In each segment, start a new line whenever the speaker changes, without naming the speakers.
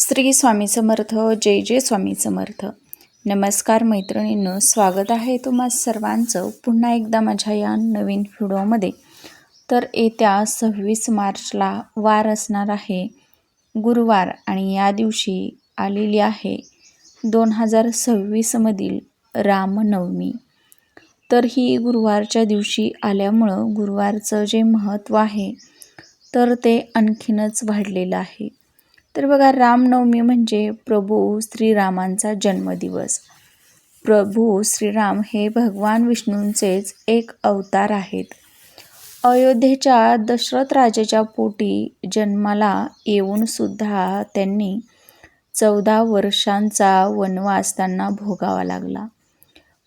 श्री स्वामी समर्थ. जय जय स्वामी समर्थ. नमस्कार मैत्रिणींनो, स्वागत आहे तुम्हा सर्वांचं पुन्हा एकदा माझ्या या नवीन व्हिडिओमध्ये. तर येत्या 26 मार्चला वार असणार आहे गुरुवार आणि या दिवशी आलेली आहे 2026 मधील रामनवमी. तर ही गुरुवारच्या दिवशी आल्यामुळं गुरुवारचं जे महत्त्व आहे तर ते आणखीनच वाढलेलं आहे. तर बघा, रामनवमी म्हणजे प्रभू श्रीरामांचा जन्मदिवस. प्रभू श्रीराम हे भगवान विष्णूंचेच एक अवतार आहेत. अयोध्येच्या दशरथ राजाच्या पोटी जन्माला येऊन सुद्धा त्यांनी 14 वर्षांचा वनवास त्यांना भोगावा लागला.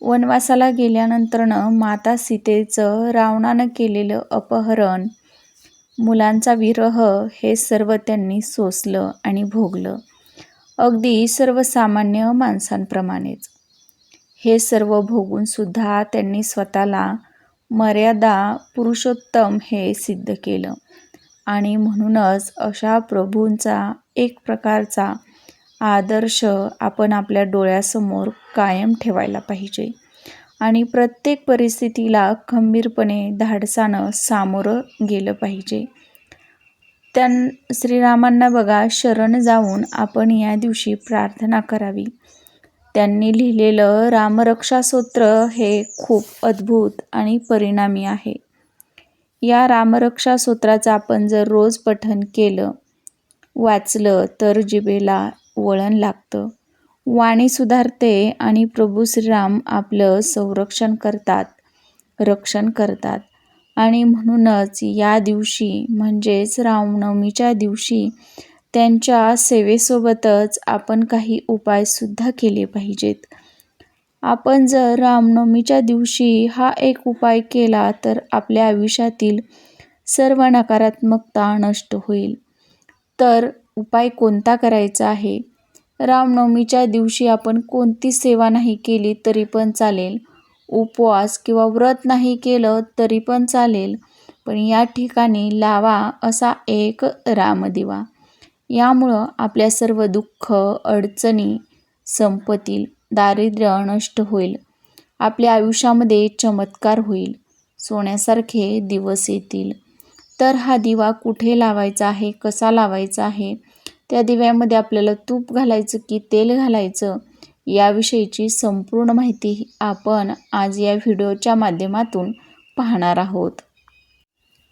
वनवासाला गेल्यानंतरनं माता सीतेचं रावणानं केलेलं अपहरण, मुलांचा विरह हे सर्व त्यांनी सोसलं आणि भोगलं, अगदी सर्वसामान्य माणसांप्रमाणेच. हे सर्व भोगून सुद्धा त्यांनी स्वतःला मर्यादा पुरुषोत्तम हे सिद्ध केलं. आणि म्हणूनच अशा प्रभूंचा एक प्रकारचा आदर्श आपण आपल्या डोळ्यासमोर कायम ठेवायला पाहिजे आणि प्रत्येक परिस्थितीला खंबीरपणे धाडसानं सामोरं गेलं पाहिजे. श्रीरामांना बघा शरण जाऊन आपण या दिवशी प्रार्थना करावी. त्यांनी लिहिलेलं रामरक्षा स्तोत्र हे खूप अद्भुत आणि परिणामी आहे. या रामरक्षा स्तोत्राचं आपण जर रोज पठण केलं, वाचलं तर जिभेला वळण लागतं, वाणी सुधारते आणि प्रभू श्रीराम आपलं संरक्षण करतात, रक्षण करतात. आणि म्हणूनच या दिवशी म्हणजेच रामनवमीच्या दिवशी त्यांच्या सेवेसोबतच आपण काही उपायसुद्धा केले पाहिजेत. आपण जर रामनवमीच्या दिवशी हा एक उपाय केला तर आपल्या आयुष्यातील सर्व नकारात्मकता नष्ट होईल. तर उपाय कोणता करायचा आहे? रामनवमीच्या दिवशी आपण कोणती सेवा नाही केली तरी पण चालेल, उपवास किंवा व्रत नाही केलं तरी पण चालेल, पण या ठिकाणी लावा असा एक रामदिवा. यामुळं आपल्या सर्व दुःख, अडचणी संपतील, दारिद्र्य नष्ट होईल, आपल्या आयुष्यामध्ये चमत्कार होईल, सोन्यासारखे दिवस येतील. तर हा दिवा कुठे लावायचा आहे, कसा लावायचा आहे, त्या दिव्यामध्ये आपल्याला तूप घालायचं की तेल घालायचं, याविषयीची संपूर्ण माहिती आपण आज या व्हिडिओच्या माध्यमातून पाहणार आहोत.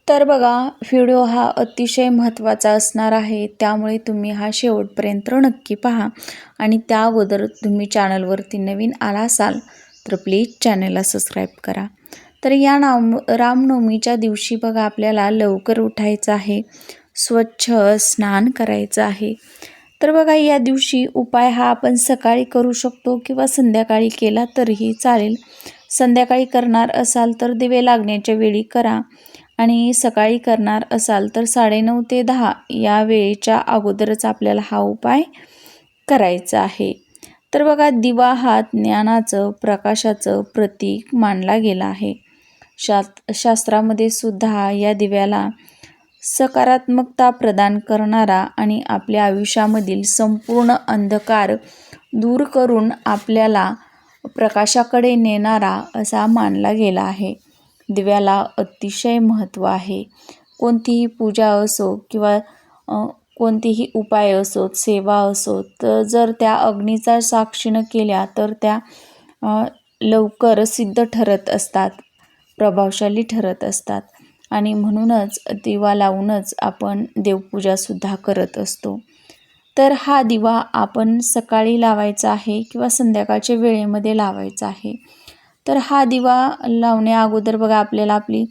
तर बघा, व्हिडिओ हा अतिशय महत्त्वाचा असणार आहे, त्यामुळे तुम्ही हा शेवटपर्यंत नक्की पहा. आणि त्या अगोदर तुम्ही चॅनलवरती नवीन आला असाल तर प्लीज चॅनलला सबस्क्राईब करा. तर या रामनवमीच्या दिवशी बघा आपल्याला लवकर उठायचं आहे, स्वच्छ स्नान करायचं आहे. तर बघा, या दिवशी उपाय हा आपण सकाळी करू शकतो किंवा संध्याकाळी केला तरीही चालेल. संध्याकाळी करणार असाल तर दिवे लागण्याच्या वेळी करा आणि सकाळी करणार असाल तर 9:30 ते 10 या वेळेच्या अगोदरच आपल्याला हा उपाय करायचा आहे. तर बघा, दिवा हा ज्ञानाचं, प्रकाशाचं प्रतीक मानला गेला आहे. शास्त्रामध्ये सुद्धा या दिव्याला सकारात्मकता प्रदान करणारा आणि आपल्या आयुष्यामधील संपूर्ण अंधकार दूर करून आपल्याला प्रकाशाकडे नेणारा असा मानला गेला आहे. दिव्याला अतिशय महत्त्व आहे. कोणतीही पूजा असो किंवा कोणतीही उपाय असो, सेवा असो, तर जर त्या अग्नीचा साक्षीनं केल्या तर त्या लवकर सिद्ध ठरत असतात, प्रभावशाली ठरत असतात. आणि म्हणूनच दिवा लावूनच आपण देवपूजासुद्धा करत असतो. तर हा दिवा आपण सकाळी लावायचा आहे किंवा संध्याकाळच्या वेळेमध्ये लावायचा आहे. तर हा दिवा लावण्या अगोदर बघा आपल्याला आपली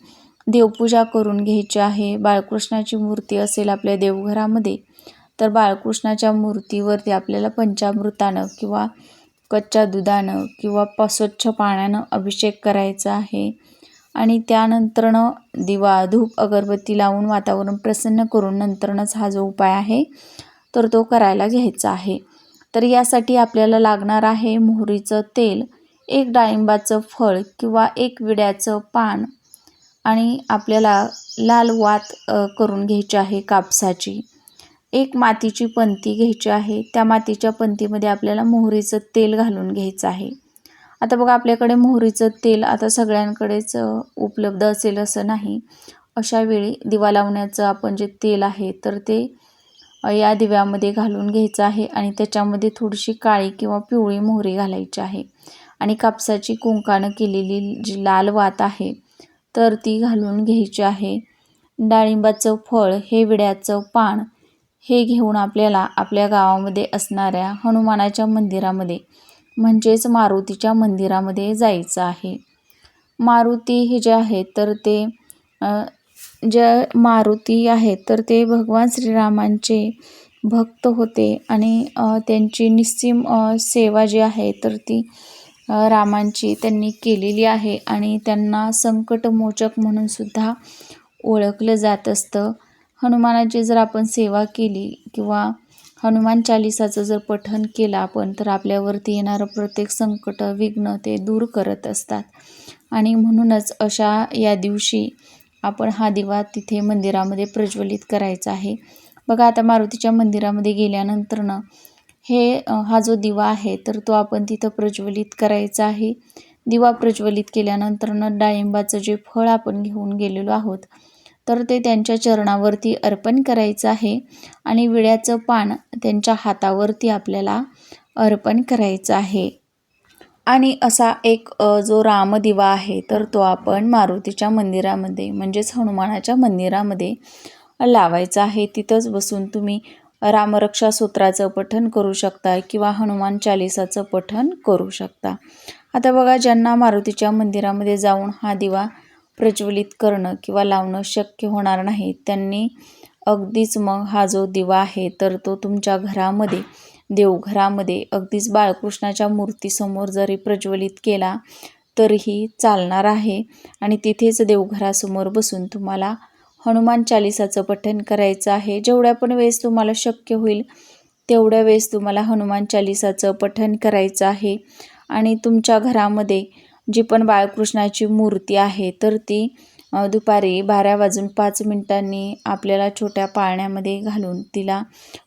देवपूजा करून घ्यायची आहे. बाळकृष्णाची मूर्ती असेल आपल्या देवघरामध्ये तर बाळकृष्णाच्या मूर्तीवरती आपल्याला पंचामृतानं किंवा कच्च्या दुधानं किंवा स्वच्छ पाण्यानं अभिषेक करायचा आहे. आणि त्यानंतरनं दिवा, धूप, अगरबत्ती लावून वातावरण प्रसन्न करून नंतरनंच हा जो उपाय आहे तर तो करायला घ्यायचा आहे. तर यासाठी आपल्याला लागणार आहे मोहरीचं तेल, 1 डाळिंबाचं फळ किंवा 1 विड्याचं पान आणि आपल्याला लाल वात करून घ्यायची आहे कापसाची. एक मातीची पंती घ्यायची आहे. त्या मातीच्या पंतीमध्ये आपल्याला मोहरीचं तेल घालून घ्यायचं आहे. आता बघा आपल्याकडे मोहरीचं तेल आता सगळ्यांकडेच उपलब्ध असेल असं नाही. अशा वेळी दिवा लावण्याचं आपण जे तेल आहे तर ते या दिव्यामध्ये घालून घ्यायचं आहे आणि त्याच्यामध्ये थोडीशी काळी किंवा पिवळी मोहरी घालायची आहे आणि कापसाची कुंकानं केलेली जी लाल वात आहे तर ती घालून घ्यायची आहे. डाळिंबाचं फळ, हे विड्याचं पान हे घेऊन आपल्याला आपल्या गावामध्ये असणाऱ्या हनुमानाच्या मंदिरामध्ये म्हणजेच मारुतीच्या मंदिरामध्ये जायचं आहे. मारुती हे जे आहेत तर ते जे मारुती आहेत तर ते भगवान श्रीरामांचे भक्त होते आणि त्यांची निस्सीम सेवा जी आहे तर ती रामांची त्यांनी केलेली आहे आणि त्यांना संकटमोचक म्हणून सुद्धा ओळखलं जात असतं. हनुमानाची जर आपण सेवा केली किंवा हनुमान चालिसाचं जर पठण केलं आपण तर आपल्यावरती येणारं प्रत्येक संकट, विघ्न ते दूर करत असतात आणि म्हणूनच अशा या दिवशी आपण हा दिवा तिथे मंदिरामध्ये प्रज्वलित करायचा आहे. बघा आता मारुतीच्या मंदिरामध्ये गेल्यानंतरनं हा जो दिवा आहे तर तो आपण तिथं प्रज्वलित करायचा आहे. दिवा प्रज्वलित केल्यानंतरनं डाळिंबाचं जे फळ आपण घेऊन गेलेलो आहोत तर ते त्यांच्या चरणावरती अर्पण करायचं आहे आणि विड्याचं पान त्यांच्या हातावरती आपल्याला अर्पण करायचं आहे. आणि असा एक जो रामदिवा आहे तर तो आपण मारुतीच्या मंदिरामध्ये म्हणजेच हनुमानाच्या मंदिरामध्ये लावायचा आहे. तिथंच बसून तुम्ही रामरक्षा स्तोत्राचं पठण करू शकता किंवा हनुमान चालिसाचं पठण करू शकता. आता बघा ज्यांना मारुतीच्या मंदिरामध्ये जाऊन हा दिवा प्रज्वलित करणं किंवा लावणं शक्य होणार नाही त्यांनी अगदीच मग हा जो दिवा आहे तर तो तुमच्या घरामध्ये, देवघरामध्ये अगदीच बाळकृष्णाच्या मूर्तीसमोर जरी प्रज्वलित केला तरीही चालणार आहे आणि तिथेच देवघरासमोर बसून तुम्हाला हनुमान चालिसाचं पठण करायचं आहे. जेवढ्या पण वेळेस तुम्हाला शक्य होईल तेवढ्या वेळेस तुम्हाला हनुमान चालिसाचं पठण करायचं आहे आणि तुमच्या घरामध्ये जी पण बाळकृष्णाची मूर्ती आहे तर ती दुपारी 12:05 आपल्याला छोट्या पाळण्यामध्ये घालून तिला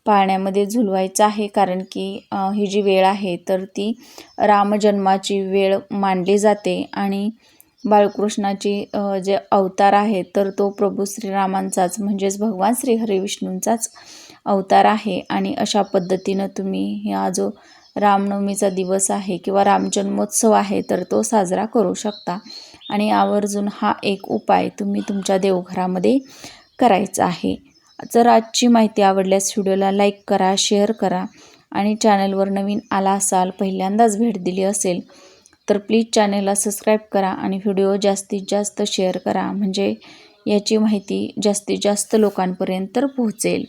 पाळण्यामध्ये झुलवायचं आहे. कारण की ही जी वेळ आहे तर ती रामजन्माची वेळ मानली जाते आणि बाळकृष्णाची जे अवतार आहे तर तो प्रभू श्रीरामांचाच म्हणजेच भगवान श्री हरिविष्णूंचाच अवतार आहे आणि अशा पद्धतीनं तुम्ही हा जो रामनवमीचा दिवस आहे किंवा रामजन्मोत्सव आहे तर तो साजरा करू शकता आणि आवर्जून हा एक उपाय तुम्ही तुमच्या देवघरामध्ये करायचा आहे. जर आजची माहिती आवडल्यास व्हिडिओला लाईक करा, शेअर करा आणि चॅनलवर नवीन आला असाल, पहिल्यांदाच भेट दिली असेल तर प्लीज चॅनलला सबस्क्राईब करा आणि व्हिडिओ जास्तीत जास्त शेअर करा म्हणजे याची माहिती जास्तीत जास्त लोकांपर्यंत पोहोचेल.